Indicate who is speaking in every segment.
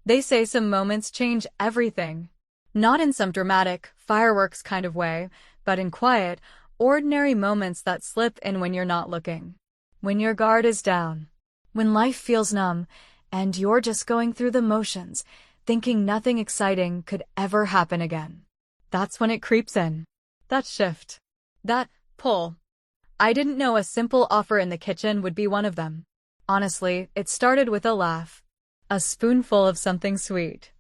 Speaker 1: They say some moments change everything. Not in some dramatic, fireworks kind of way, but in quiet, ordinary moments that slip in when you're not looking. When your guard is down. When life feels numb, and you're just going through the motions, thinking nothing exciting could ever happen again. That's when it creeps in. That shift. That pull. I didn't know a simple offer in the kitchen would be one of them. Honestly, it started with a laugh. A spoonful of something sweet.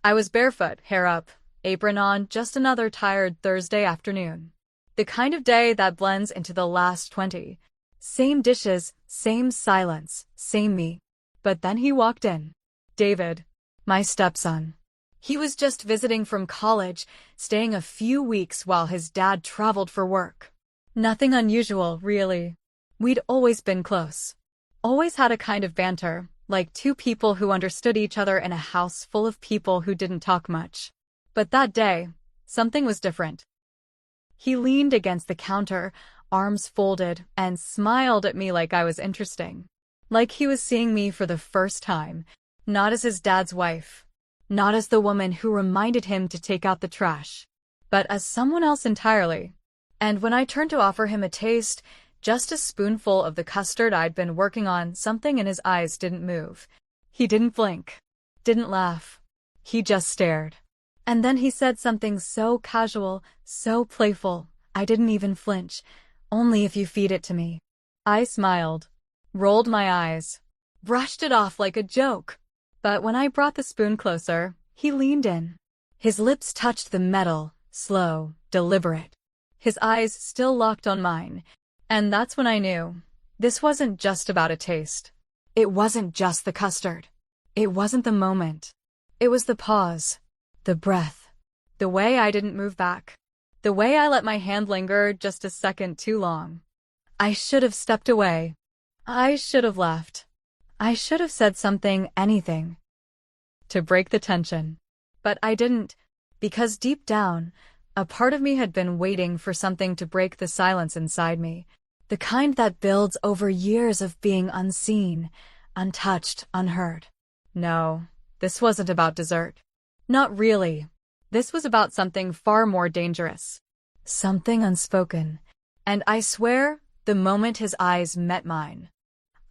Speaker 1: I was barefoot, hair up, apron on, just another tired Thursday afternoon. The kind of day that blends into the last 20. Same dishes, same silence, same me. But then he walked in. David. My stepson. He was just visiting from college, staying a few weeks while his dad traveled for work. Nothing unusual, really. We'd always been close. Always had a kind of banter, like two people who understood each other in a house full of people who didn't talk much. But that day, something was different. He leaned against the counter, arms folded, and smiled at me like I was interesting. Like he was seeing me for the first time, not as his dad's wife, not as the woman who reminded him to take out the trash, but as someone else entirely. And when I turned to offer him a taste, just a spoonful of the custard I'd been working on, something in his eyes didn't move. He didn't blink, didn't laugh. He just stared. And then he said something so casual, so playful, I didn't even flinch. Only if you feed it to me. I smiled, rolled my eyes, brushed it off like a joke. But when I brought the spoon closer, he leaned in. His lips touched the metal, slow, deliberate. His eyes still locked on mine. And that's when I knew. This wasn't just about a taste. It wasn't just the custard. It wasn't the moment. It was the pause, the breath, the way I didn't move back, the way I let my hand linger just a second too long. I should have stepped away. I should have left. I should have said something, anything, to break the tension. But I didn't, because deep down, a part of me had been waiting for something to break the silence inside me. The kind that builds over years of being unseen, untouched, unheard. No, this wasn't about dessert. Not really. This was about something far more dangerous. Something unspoken. And I swear, the moment his eyes met mine,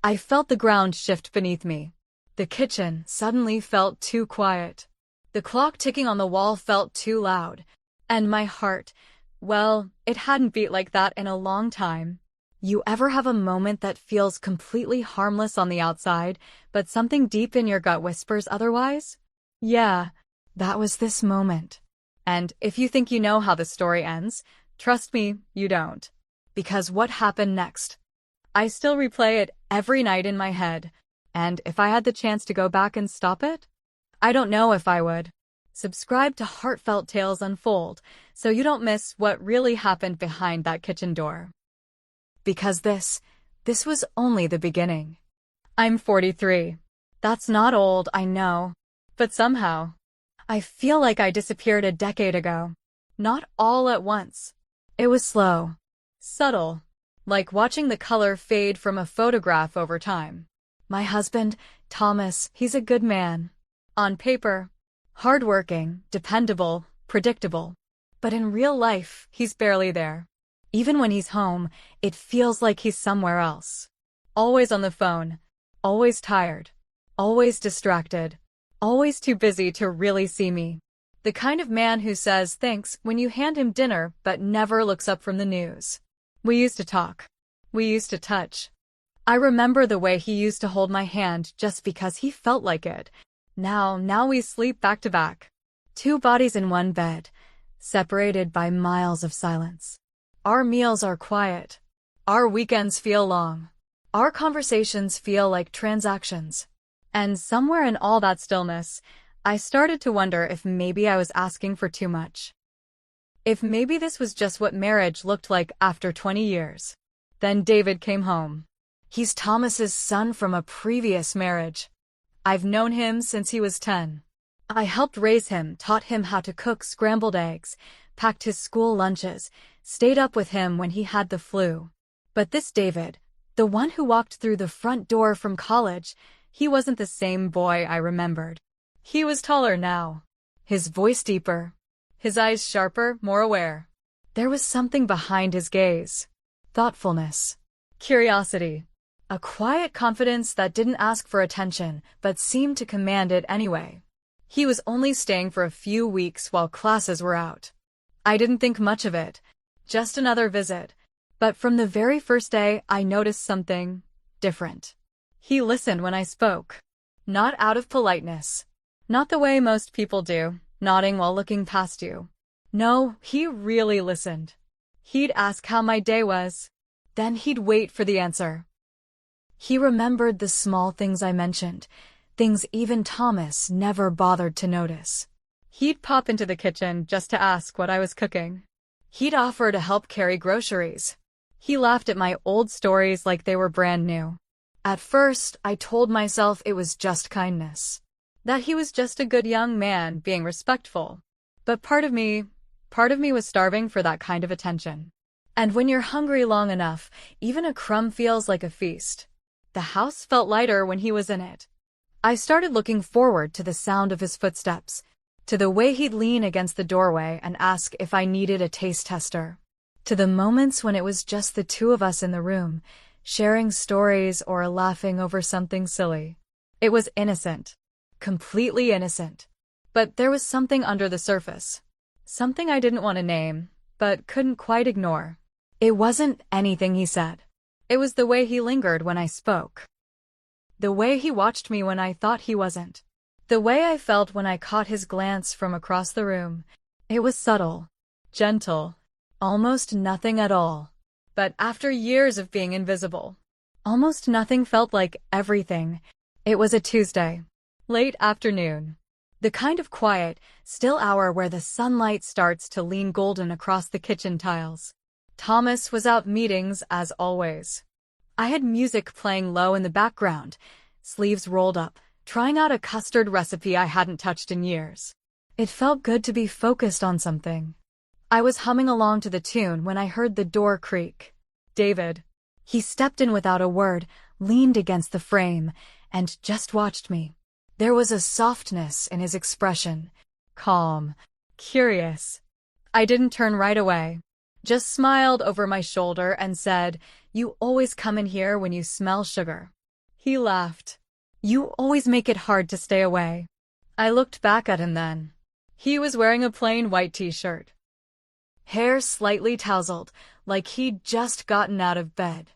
Speaker 1: I felt the ground shift beneath me. The kitchen suddenly felt too quiet. The clock ticking on the wall felt too loud. And my heart, well, it hadn't beat like that in a long time. You ever have a moment that feels completely harmless on the outside, but something deep in your gut whispers otherwise? Yeah, that was this moment. And if you think you know how the story ends, trust me, you don't. Because what happened next? I still replay it every night in my head. And if I had the chance to go back and stop it, I don't know if I would. Subscribe to Heartfelt Tales Unfold so you don't miss what really happened behind that kitchen door. Because this was only the beginning. I'm 43. That's not old, I know. But somehow, I feel like I disappeared a decade ago. Not all at once. It was slow, subtle, like watching the color fade from a photograph over time. My husband, Thomas, he's a good man. On paper, hardworking, dependable, predictable. But in real life, he's barely there. Even when he's home, it feels like he's somewhere else. Always on the phone, always tired, always distracted, always too busy to really see me. The kind of man who says thanks when you hand him dinner but never looks up from the news. We used to talk. We used to touch. I remember the way he used to hold my hand just because he felt like it. Now we sleep back to back. Two bodies in one bed, separated by miles of silence. Our meals are quiet. Our weekends feel long. Our conversations feel like transactions. And somewhere in all that stillness, I started to wonder if maybe I was asking for too much. If maybe this was just what marriage looked like after 20 years. Then David came home. He's Thomas's son from a previous marriage. I've known him since he was 10. I helped raise him, taught him how to cook scrambled eggs, packed his school lunches, stayed up with him when he had the flu. But this David, the one who walked through the front door from college, he wasn't the same boy I remembered. He was taller now, his voice deeper, his eyes sharper, more aware. There was something behind his gaze. Thoughtfulness. Curiosity. A quiet confidence that didn't ask for attention, but seemed to command it anyway. He was only staying for a few weeks while classes were out. I didn't think much of it. Just another visit. But from the very first day, I noticed something different. He listened when I spoke. Not out of politeness. Not the way most people do, nodding while looking past you. No, he really listened. He'd ask how my day was. Then he'd wait for the answer. He remembered the small things I mentioned, things even Thomas never bothered to notice. He'd pop into the kitchen just to ask what I was cooking. He'd offer to help carry groceries. He laughed at my old stories like they were brand new. At first, I told myself it was just kindness. That he was just a good young man being respectful. But part of me was starving for that kind of attention. And when you're hungry long enough, even a crumb feels like a feast. The house felt lighter when he was in it. I started looking forward to the sound of his footsteps, to the way he'd lean against the doorway and ask if I needed a taste tester, to the moments when it was just the two of us in the room, sharing stories or laughing over something silly. It was innocent. Completely innocent. But there was something under the surface. Something I didn't want to name, but couldn't quite ignore. It wasn't anything he said. It was the way he lingered when I spoke. The way he watched me when I thought he wasn't. The way I felt when I caught his glance from across the room. It was subtle, gentle, almost nothing at all. But after years of being invisible, almost nothing felt like everything. It was a Tuesday. Late afternoon. The kind of quiet, still hour where the sunlight starts to lean golden across the kitchen tiles. Thomas was out meetings as always. I had music playing low in the background, sleeves rolled up, trying out a custard recipe I hadn't touched in years. It felt good to be focused on something. I was humming along to the tune when I heard the door creak. David. He stepped in without a word, leaned against the frame, and just watched me. There was a softness in his expression. Calm. Curious. I didn't turn right away. Just smiled over my shoulder and said, "You always come in here when you smell sugar." He laughed. "You always make it hard to stay away." I looked back at him then. He was wearing a plain white t-shirt. Hair slightly tousled, like he'd just gotten out of bed.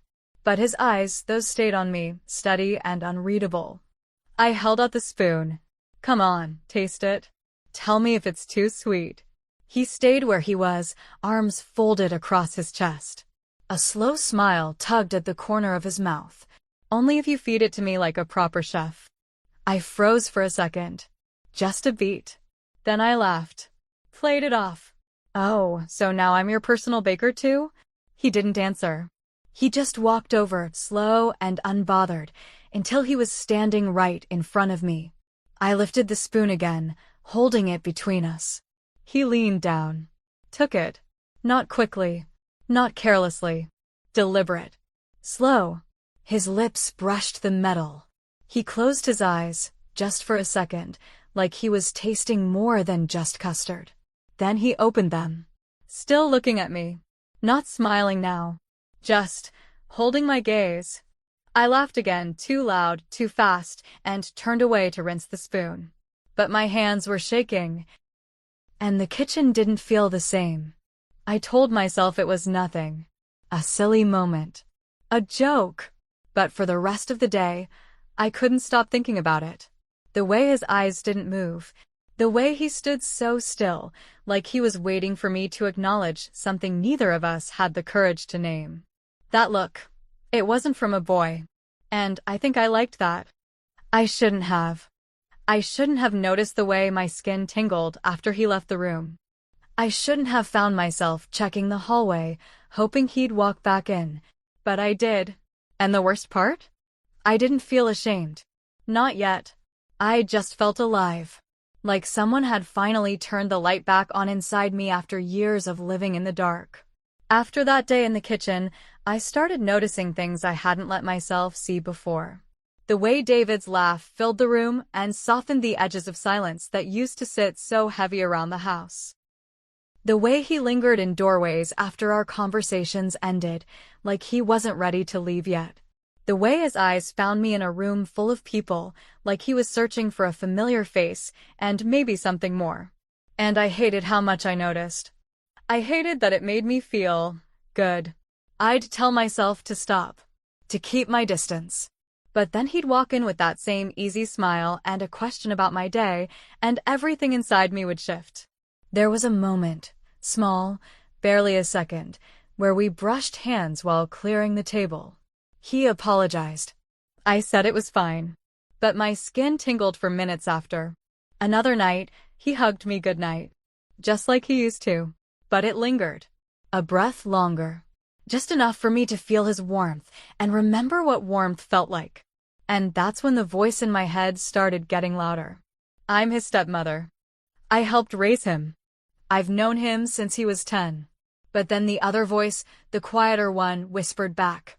Speaker 1: But his eyes, those stayed on me, steady and unreadable. I held out the spoon. "Come on, taste it. Tell me if it's too sweet." He stayed where he was, arms folded across his chest. A slow smile tugged at the corner of his mouth. "Only if you feed it to me like a proper chef." I froze for a second. Just a beat. Then I laughed. Played it off. "Oh, so now I'm your personal baker too?" He didn't answer. He just walked over, slow and unbothered, until he was standing right in front of me. I lifted the spoon again, holding it between us. He leaned down. Took it. Not quickly. Not carelessly. Deliberate. Slow. His lips brushed the metal. He closed his eyes, just for a second, like he was tasting more than just custard. Then he opened them. Still looking at me. Not smiling now. Just holding my gaze. I laughed again, too loud, too fast, and turned away to rinse the spoon. But my hands were shaking. And the kitchen didn't feel the same. I told myself it was nothing. A silly moment. A joke. But for the rest of the day, I couldn't stop thinking about it. The way his eyes didn't move. The way he stood so still, like he was waiting for me to acknowledge something neither of us had the courage to name. That look. It wasn't from a boy. And I think I liked that. I shouldn't have noticed the way my skin tingled after he left the room. I shouldn't have found myself checking the hallway, hoping he'd walk back in. But I did. And the worst part? I didn't feel ashamed. Not yet. I just felt alive. Like someone had finally turned the light back on inside me after years of living in the dark. After that day in the kitchen, I started noticing things I hadn't let myself see before. The way David's laugh filled the room and softened the edges of silence that used to sit so heavy around the house. The way he lingered in doorways after our conversations ended, like he wasn't ready to leave yet. The way his eyes found me in a room full of people, like he was searching for a familiar face and maybe something more. And I hated how much I noticed. I hated that it made me feel good. I'd tell myself to stop, to keep my distance. But then he'd walk in with that same easy smile and a question about my day, and everything inside me would shift. There was a moment, small, barely a second, where we brushed hands while clearing the table. He apologized. I said it was fine. But my skin tingled for minutes after. Another night, he hugged me goodnight. Just like he used to. But it lingered. A breath longer. Just enough for me to feel his warmth and remember what warmth felt like. And that's when the voice in my head started getting louder. I'm his stepmother. I helped raise him. I've known him since he was 10. But then the other voice, the quieter one, whispered back.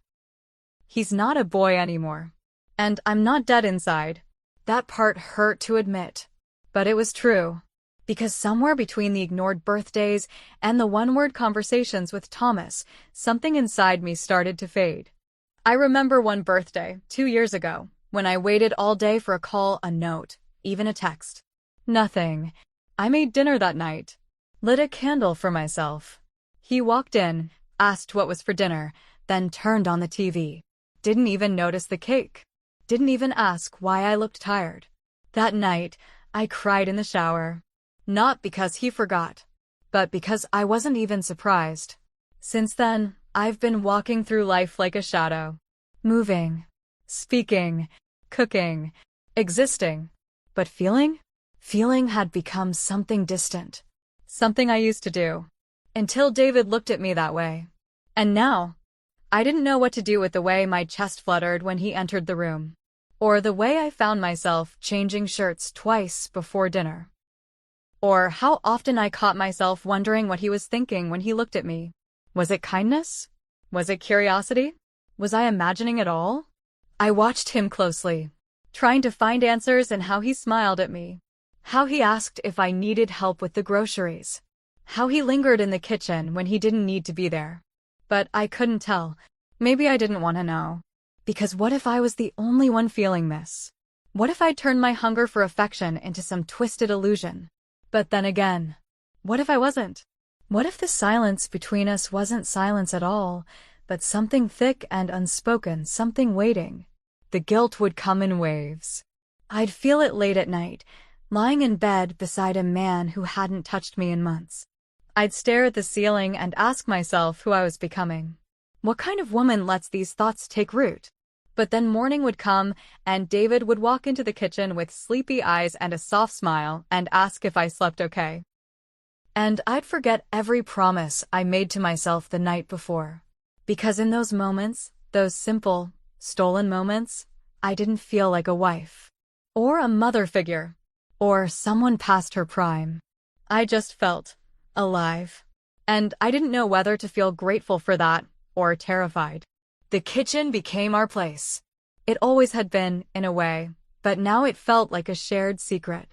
Speaker 1: He's not a boy anymore. And I'm not dead inside. That part hurt to admit. But it was true. Because somewhere between the ignored birthdays and the one-word conversations with Thomas, something inside me started to fade. I remember one birthday, 2 years ago, when I waited all day for a call, a note, even a text. Nothing. I made dinner that night. Lit a candle for myself. He walked in, asked what was for dinner, then turned on the TV. Didn't even notice the cake. Didn't even ask why I looked tired. That night, I cried in the shower. Not because he forgot, but because I wasn't even surprised. Since then, I've been walking through life like a shadow. Moving, speaking, cooking, existing. But feeling? Feeling had become something distant. Something I used to do. Until David looked at me that way. And now, I didn't know what to do with the way my chest fluttered when he entered the room. Or the way I found myself changing shirts twice before dinner. Or how often I caught myself wondering what he was thinking when he looked at me. Was it kindness? Was it curiosity? Was I imagining it all? I watched him closely, trying to find answers in how he smiled at me. How he asked if I needed help with the groceries. How he lingered in the kitchen when he didn't need to be there. But I couldn't tell. Maybe I didn't want to know. Because what if I was the only one feeling this? What if I turned my hunger for affection into some twisted illusion? But then again, what if I wasn't? What if the silence between us wasn't silence at all, but something thick and unspoken, something waiting? The guilt would come in waves. I'd feel it late at night, lying in bed beside a man who hadn't touched me in months. I'd stare at the ceiling and ask myself who I was becoming. What kind of woman lets these thoughts take root? But then morning would come, and David would walk into the kitchen with sleepy eyes and a soft smile and ask if I slept okay. And I'd forget every promise I made to myself the night before. Because in those moments, those simple, stolen moments, I didn't feel like a wife. Or a mother figure. Or someone past her prime. I just felt alive. And I didn't know whether to feel grateful for that or terrified. The kitchen became our place. It always had been, in a way, but now it felt like a shared secret.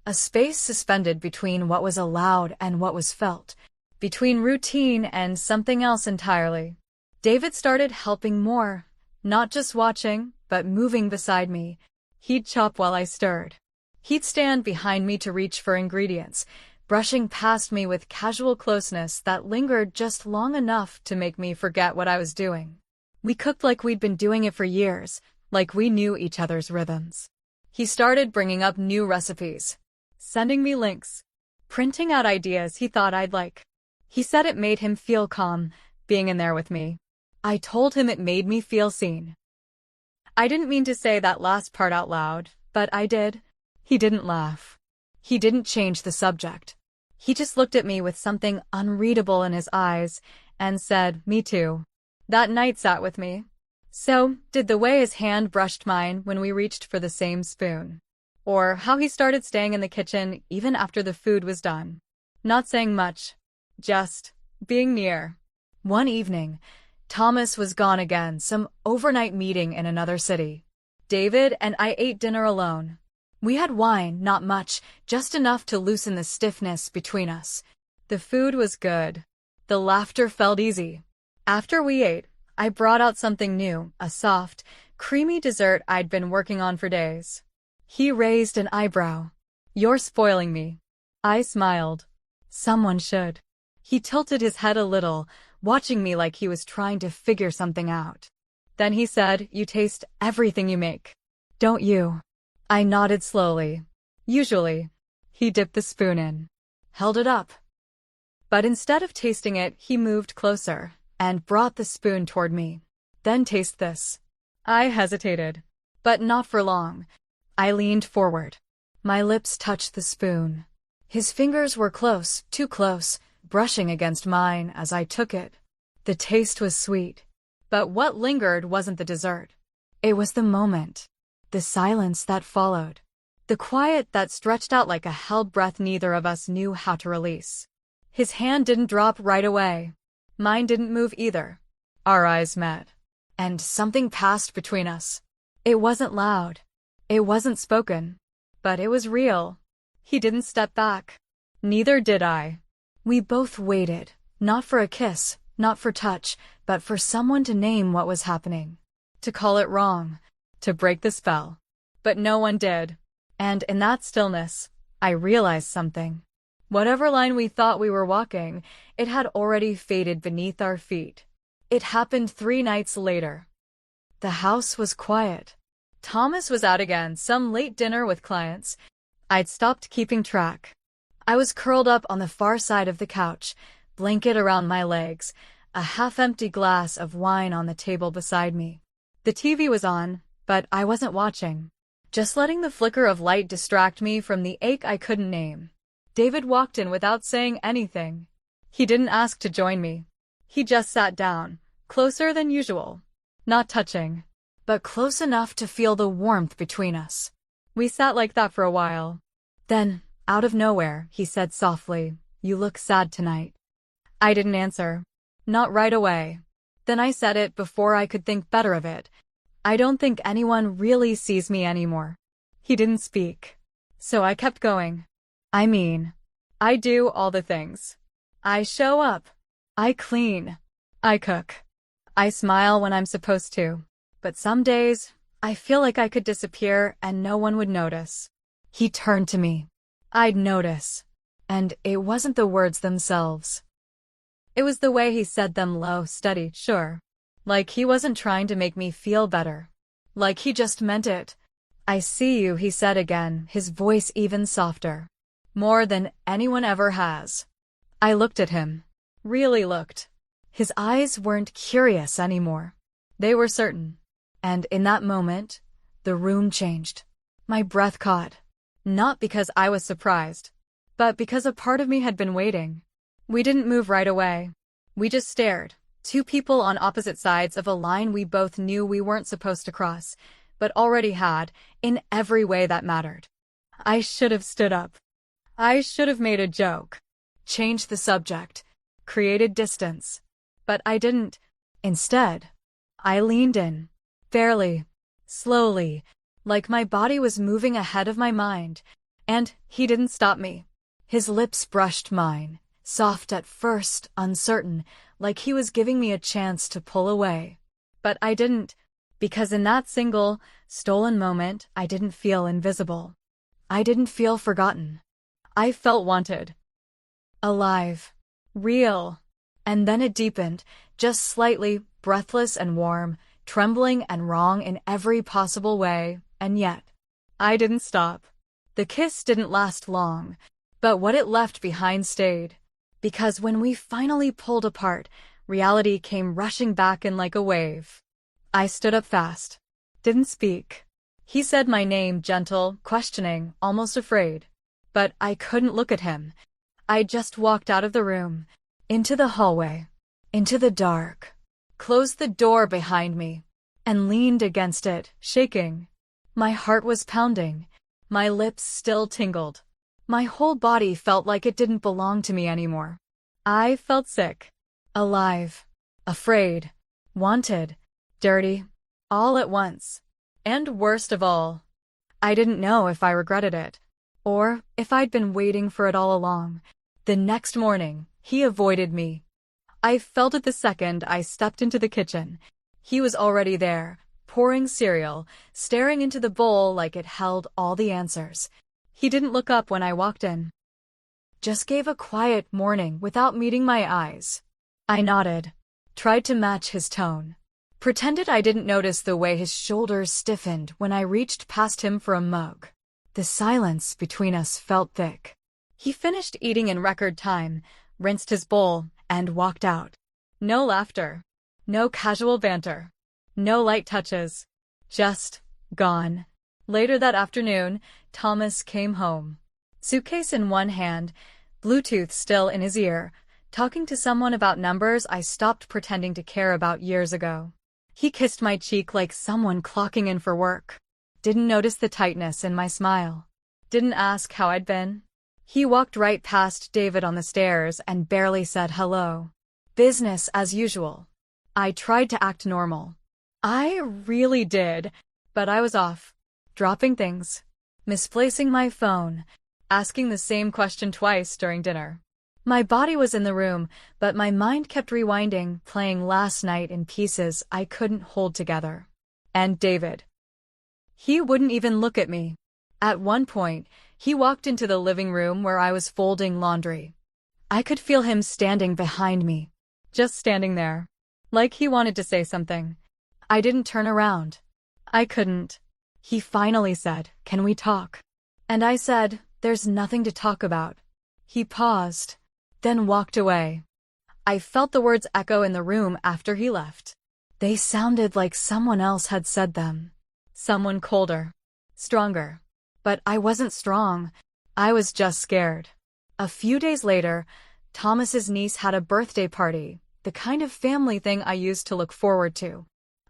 Speaker 1: A space suspended between what was allowed and what was felt, between routine and something else entirely. David started helping more, not just watching, but moving beside me. He'd chop while I stirred. He'd stand behind me to reach for ingredients, brushing past me with casual closeness that lingered just long enough to make me forget what I was doing. We cooked like we'd been doing it for years, like we knew each other's rhythms. He started bringing up new recipes, sending me links, printing out ideas he thought I'd like. He said it made him feel calm, being in there with me. I told him it made me feel seen. I didn't mean to say that last part out loud, but I did. He didn't laugh. He didn't change the subject. He just looked at me with something unreadable in his eyes and said, "Me too." That night sat with me. So did the way his hand brushed mine when we reached for the same spoon. Or how he started staying in the kitchen even after the food was done. Not saying much. Just being near. One evening, Thomas was gone again, some overnight meeting in another city. David and I ate dinner alone. We had wine, not much, just enough to loosen the stiffness between us. The food was good. The laughter felt easy. After we ate, I brought out something new, a soft, creamy dessert I'd been working on for days. He raised an eyebrow. "You're spoiling me." I smiled. "Someone should." He tilted his head a little, watching me like he was trying to figure something out. Then he said, "You taste everything you make, don't you?" I nodded slowly. "Usually." He dipped the spoon in, held it up. But instead of tasting it, he moved closer and brought the spoon toward me. "Then taste this." I hesitated, but not for long. I leaned forward. My lips touched the spoon. His fingers were close, too close, brushing against mine as I took it. The taste was sweet. But what lingered wasn't the dessert. It was the moment. The silence that followed. The quiet that stretched out like a held breath neither of us knew how to release. His hand didn't drop right away. Mine didn't move either. Our eyes met. And something passed between us. It wasn't loud. It wasn't spoken. But it was real. He didn't step back. Neither did I. We both waited, not for a kiss, not for touch, but for someone to name what was happening. To call it wrong. To break the spell. But no one did. And in that stillness, I realized something. Whatever line we thought we were walking, it had already faded beneath our feet. It happened 3 nights later. The house was quiet. Thomas was out again, some late dinner with clients. I'd stopped keeping track. I was curled up on the far side of the couch, blanket around my legs, a half-empty glass of wine on the table beside me. The TV was on, but I wasn't watching. Just letting the flicker of light distract me from the ache I couldn't name. David walked in without saying anything. He didn't ask to join me. He just sat down, closer than usual. Not touching, but close enough to feel the warmth between us. We sat like that for a while. Then, out of nowhere, he said softly, "You look sad tonight." I didn't answer. Not right away. Then I said it before I could think better of it. "I don't think anyone really sees me anymore." He didn't speak. So I kept going. "I mean, I do all the things. I show up. I clean. I cook. I smile when I'm supposed to. But some days, I feel like I could disappear and no one would notice." He turned to me. I'd notice. And it wasn't the words themselves. It was the way he said them, low, steady, sure. Like he wasn't trying to make me feel better. Like he just meant it. "I see you," he said again, his voice even softer. "More than anyone ever has." I looked at him. Really looked. His eyes weren't curious anymore. They were certain. And in that moment, the room changed. My breath caught. Not because I was surprised, but because a part of me had been waiting. We didn't move right away. We just stared. 2 people on opposite sides of a line we both knew we weren't supposed to cross, but already had, in every way that mattered. I should have stood up. I should have made a joke. Changed the subject. Created distance. But I didn't. Instead, I leaned in. Barely. Slowly. Like my body was moving ahead of my mind. And he didn't stop me. His lips brushed mine. Soft at first, uncertain, like he was giving me a chance to pull away. But I didn't, because in that single, stolen moment, I didn't feel invisible. I didn't feel forgotten. I felt wanted. Alive. Real. And then it deepened, just slightly, breathless and warm, trembling and wrong in every possible way, and yet, I didn't stop. The kiss didn't last long, but what it left behind stayed. Because when we finally pulled apart, reality came rushing back in like a wave. I stood up fast. Didn't speak. He said my name, gentle, questioning, almost afraid. But I couldn't look at him. I just walked out of the room, into the hallway, into the dark, closed the door behind me, and leaned against it, shaking. My heart was pounding. My lips still tingled. My whole body felt like it didn't belong to me anymore. I felt sick, alive, afraid, wanted, dirty, all at once. And worst of all, I didn't know if I regretted it, or if I'd been waiting for it all along. The next morning, he avoided me. I felt it the second I stepped into the kitchen. He was already there, pouring cereal, staring into the bowl like it held all the answers. He didn't look up when I walked in. Just gave a quiet morning without meeting my eyes. I nodded, tried to match his tone, pretended I didn't notice the way his shoulders stiffened when I reached past him for a mug. The silence between us felt thick. He finished eating in record time, rinsed his bowl, and walked out. No laughter, no casual banter, no light touches. Just gone. Later that afternoon, Thomas came home. Suitcase in one hand, Bluetooth still in his ear, talking to someone about numbers I stopped pretending to care about years ago. He kissed my cheek like someone clocking in for work. Didn't notice the tightness in my smile. Didn't ask how I'd been. He walked right past David on the stairs and barely said hello. Business as usual. I tried to act normal. I really did, but I was off. Dropping things. Misplacing my phone. Asking the same question twice during dinner. My body was in the room, but my mind kept rewinding, playing last night in pieces I couldn't hold together. And David. He wouldn't even look at me. At one point, he walked into the living room where I was folding laundry. I could feel him standing behind me. Just standing there. Like he wanted to say something. I didn't turn around. I couldn't. He finally said, "Can we talk?" And I said, "There's nothing to talk about." He paused, then walked away. I felt the words echo in the room after he left. They sounded like someone else had said them. Someone colder. Stronger. But I wasn't strong. I was just scared. A few days later, Thomas's niece had a birthday party, the kind of family thing I used to look forward to.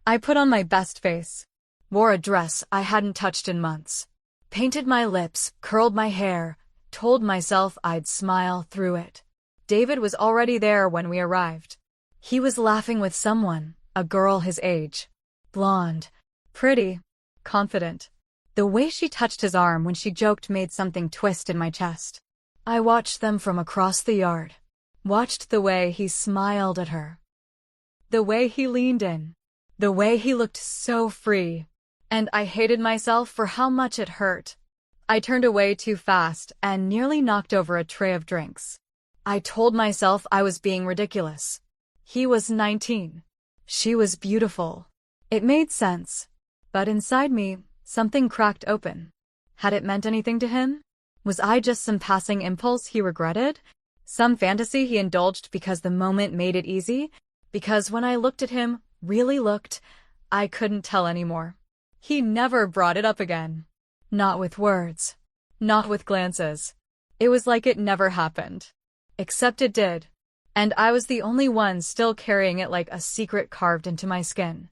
Speaker 1: I put on my best face. Wore a dress I hadn't touched in months. Painted my lips, curled my hair, told myself I'd smile through it. David was already there when we arrived. He was laughing with someone, a girl his age. Blonde. Pretty. Confident. The way she touched his arm when she joked made something twist in my chest. I watched them from across the yard. Watched the way he smiled at her. The way he leaned in. The way he looked so free. And I hated myself for how much it hurt. I turned away too fast and nearly knocked over a tray of drinks. I told myself I was being ridiculous. He was 19. She was beautiful. It made sense. But inside me, something cracked open. Had it meant anything to him? Was I just some passing impulse he regretted? Some fantasy he indulged because the moment made it easy? Because when I looked at him, really looked, I couldn't tell anymore. He never brought it up again. Not with words. Not with glances. It was like it never happened. Except it did. And I was the only one still carrying it like a secret carved into my skin.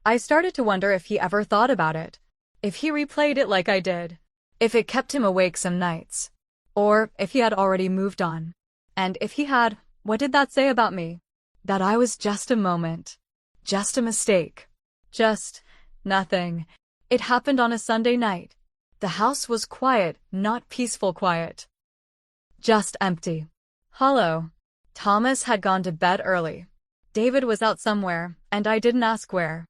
Speaker 1: I started to wonder if he ever thought about it. If he replayed it like I did. If it kept him awake some nights. Or if he had already moved on. And if he had, what did that say about me? That I was just a moment. Just a mistake. Just nothing. It happened on a Sunday night. The house was quiet, not peaceful quiet. Just empty. Hollow. Thomas had gone to bed early. David was out somewhere, and I didn't ask where.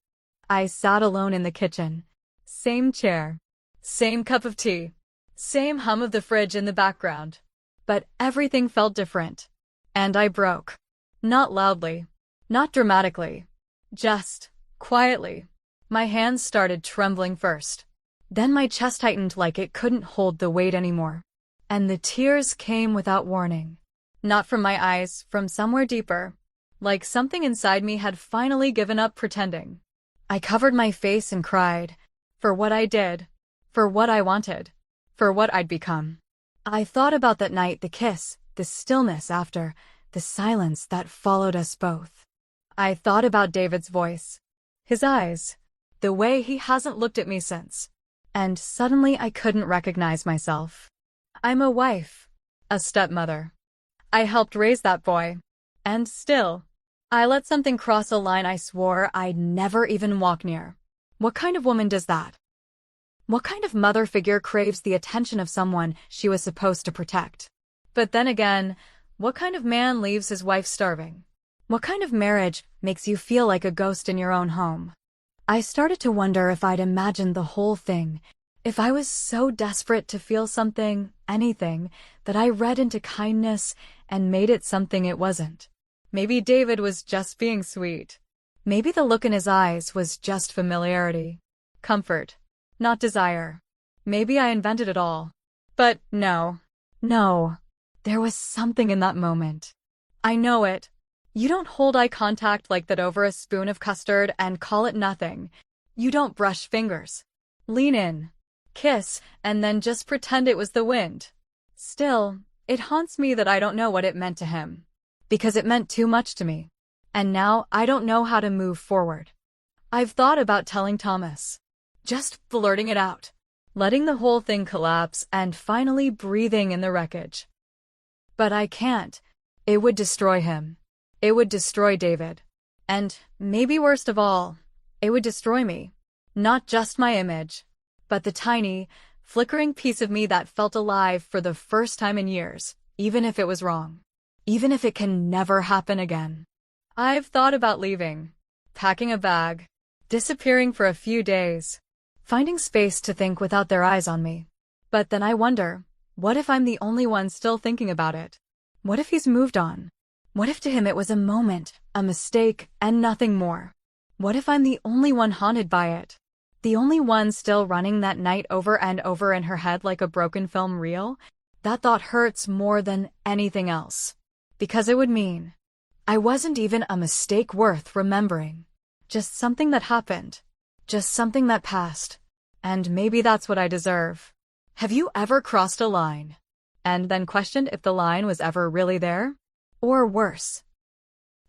Speaker 1: I sat alone in the kitchen. Same chair. Same cup of tea. Same hum of the fridge in the background. But everything felt different. And I broke. Not loudly. Not dramatically. Just quietly. My hands started trembling first. Then my chest tightened like it couldn't hold the weight anymore. And the tears came without warning. Not from my eyes, from somewhere deeper. Like something inside me had finally given up pretending. I covered my face and cried. For what I did. For what I wanted. For what I'd become. I thought about that night, the kiss, the stillness after, the silence that followed us both. I thought about David's voice. His eyes. The way he hasn't looked at me since. And suddenly I couldn't recognize myself. I'm a wife. A stepmother. I helped raise that boy. And still, I let something cross a line I swore I'd never even walk near. What kind of woman does that? What kind of mother figure craves the attention of someone she was supposed to protect? But then again, what kind of man leaves his wife starving? What kind of marriage makes you feel like a ghost in your own home? I started to wonder if I'd imagined the whole thing, if I was so desperate to feel something, anything, that I read into kindness and made it something it wasn't. Maybe David was just being sweet. Maybe the look in his eyes was just familiarity. Comfort, not desire. Maybe I invented it all. But no. No. There was something in that moment. I know it. You don't hold eye contact like that over a spoon of custard and call it nothing. You don't brush fingers. Lean in, kiss, and then just pretend it was the wind. Still, it haunts me that I don't know what it meant to him. Because it meant too much to me. And now I don't know how to move forward. I've thought about telling Thomas. Just blurting it out. Letting the whole thing collapse and finally breathing in the wreckage. But I can't. It would destroy him. It would destroy David. And, maybe worst of all, it would destroy me. Not just my image, but the tiny, flickering piece of me that felt alive for the first time in years, even if it was wrong. Even if it can never happen again. I've thought about leaving, packing a bag, disappearing for a few days, finding space to think without their eyes on me. But then I wonder, what if I'm the only one still thinking about it? What if he's moved on? What if to him it was a moment, a mistake, and nothing more? What if I'm the only one haunted by it? The only one still running that night over and over in her head like a broken film reel? That thought hurts more than anything else. Because it would mean I wasn't even a mistake worth remembering. Just something that happened. Just something that passed. And maybe that's what I deserve. Have you ever crossed a line and then questioned if the line was ever really there? Or worse,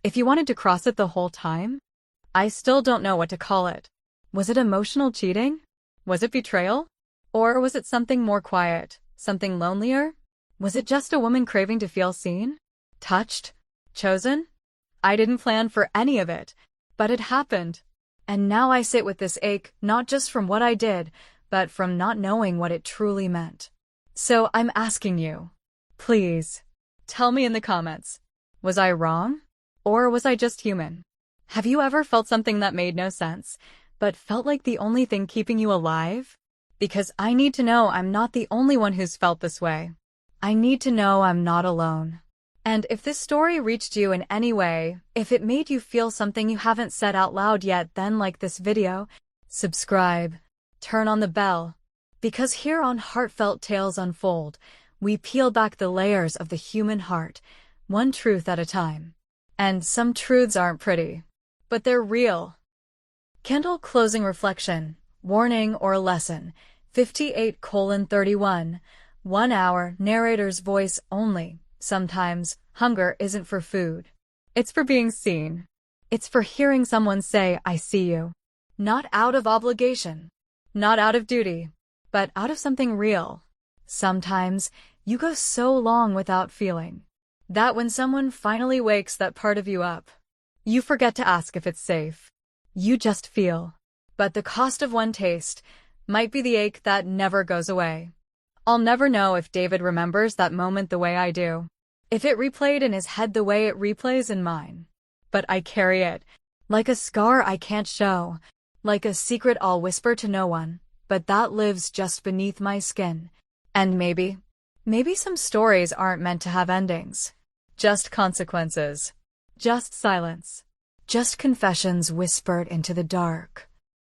Speaker 1: if you wanted to cross it the whole time? I still don't know what to call it. Was it emotional cheating? Was it betrayal? Or was it something more quiet, something lonelier? Was it just a woman craving to feel seen? Touched? Chosen? I didn't plan for any of it, but it happened. And now I sit with this ache, not just from what I did, but from not knowing what it truly meant. So I'm asking you, please, tell me in the comments, was I wrong? Or was I just human? Have you ever felt something that made no sense, but felt like the only thing keeping you alive? Because I need to know I'm not the only one who's felt this way. I need to know I'm not alone. And if this story reached you in any way, if it made you feel something you haven't said out loud yet, then like this video, subscribe, turn on the bell. Because here on Heartfelt Tales Unfold, we peel back the layers of the human heart, one truth at a time. And some truths aren't pretty, but they're real. Candle closing reflection, warning or lesson, 58:31, 1 hour, narrator's voice only. Sometimes, hunger isn't for food. It's for being seen. It's for hearing someone say, I see you. Not out of obligation. Not out of duty. But out of something real. Sometimes, you go so long without feeling that when someone finally wakes that part of you up, you forget to ask if it's safe. You just feel. But the cost of one taste might be the ache that never goes away. I'll never know if David remembers that moment the way I do. If it replayed in his head the way it replays in mine. But I carry it. Like a scar I can't show. Like a secret I'll whisper to no one. But that lives just beneath my skin. And maybe some stories aren't meant to have endings. Just consequences. Just silence. Just confessions whispered into the dark.